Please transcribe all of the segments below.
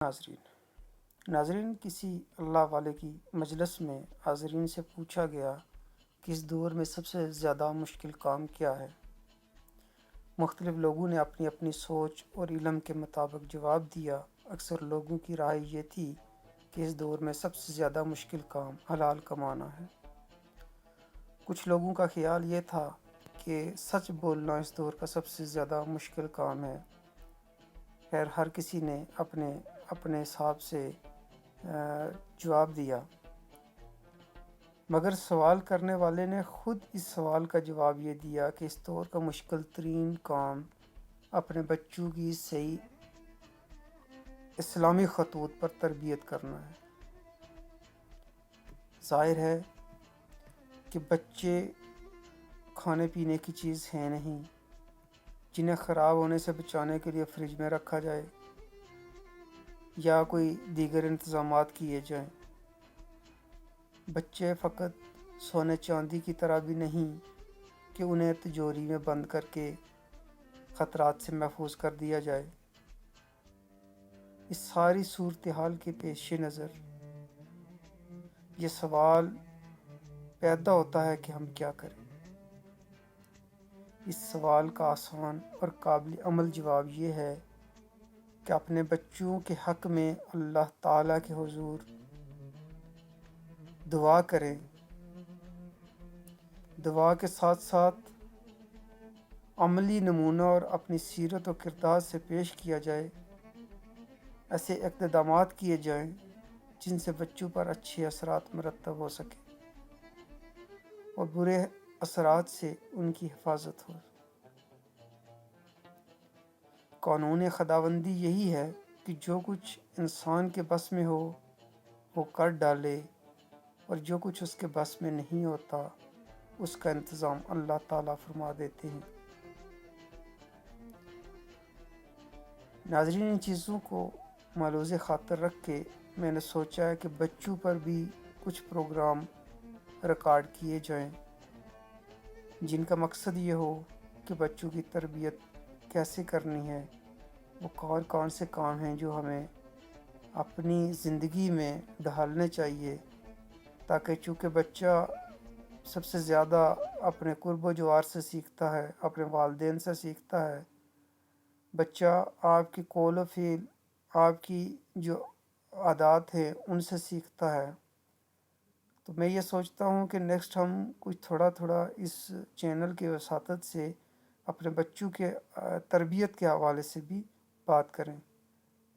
ناظرین کسی اللہ والے کی مجلس میں حاضرین سے پوچھا گیا کہ اس دور میں سب سے زیادہ مشکل کام کیا ہے؟ مختلف لوگوں نے اپنی اپنی سوچ اور علم کے مطابق جواب دیا۔ اکثر لوگوں کی رائے یہ تھی کہ اس دور میں سب سے زیادہ مشکل کام حلال کمانا ہے۔ کچھ لوگوں کا خیال یہ تھا کہ سچ بولنا اس دور کا سب سے زیادہ مشکل کام ہے۔ خیر، ہر کسی نے اپنے حساب سے جواب دیا، مگر سوال کرنے والے نے خود اس سوال کا جواب یہ دیا کہ اس دور کا مشکل ترین کام اپنے بچوں کی صحیح اسلامی خطوط پر تربیت کرنا ہے۔ ظاہر ہے کہ بچے کھانے پینے کی چیز ہیں نہیں جنہیں خراب ہونے سے بچانے کے لیے فریج میں رکھا جائے یا کوئی دیگر انتظامات کیے جائیں۔ بچے فقط سونے چاندی کی طرح بھی نہیں کہ انہیں تجوری میں بند کر کے خطرات سے محفوظ کر دیا جائے۔ اس ساری صورتحال کے پیش نظر یہ سوال پیدا ہوتا ہے کہ ہم کیا کریں؟ اس سوال کا آسان اور قابل عمل جواب یہ ہے کہ اپنے بچوں کے حق میں اللہ تعالیٰ کے حضور دعا کریں۔ دعا کے ساتھ ساتھ عملی نمونہ اور اپنی سیرت و کردار سے پیش کیا جائے۔ ایسے اقدامات کیے جائیں جن سے بچوں پر اچھے اثرات مرتب ہو سکیں اور برے اثرات سے ان کی حفاظت ہو۔ قانون خداوندی یہی ہے کہ جو کچھ انسان کے بس میں ہو وہ کر ڈالے، اور جو کچھ اس کے بس میں نہیں ہوتا اس کا انتظام اللہ تعالیٰ فرما دیتے ہیں۔ ناظرین، ان چیزوں کو ملحوظ خاطر رکھ کے میں نے سوچا ہے کہ بچوں پر بھی کچھ پروگرام ریکارڈ کیے جائیں جن کا مقصد یہ ہو کہ بچوں کی تربیت کیسے کرنی ہے، وہ کون کون سے کام ہیں جو ہمیں اپنی زندگی میں ڈھالنے چاہیے، تاکہ چونکہ بچہ سب سے زیادہ اپنے قرب و جوار سے سیکھتا ہے، اپنے والدین سے سیکھتا ہے۔ بچہ آپ کی قول و فعل، آپ کی جو عادات ہیں ان سے سیکھتا ہے۔ تو میں یہ سوچتا ہوں کہ نیکسٹ ہم کچھ تھوڑا اس چینل کے وساطت سے اپنے بچوں کے تربیت کے حوالے سے بھی بات کریں۔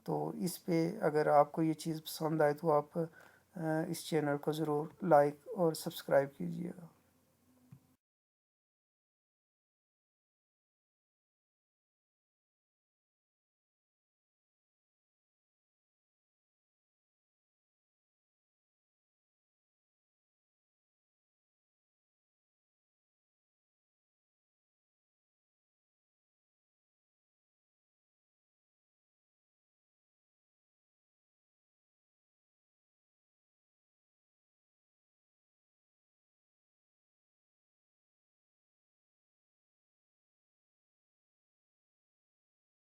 تو اس پہ اگر آپ کو یہ چیز پسند آئے تو آپ اس چینل کو ضرور لائک اور سبسکرائب کیجیے گا۔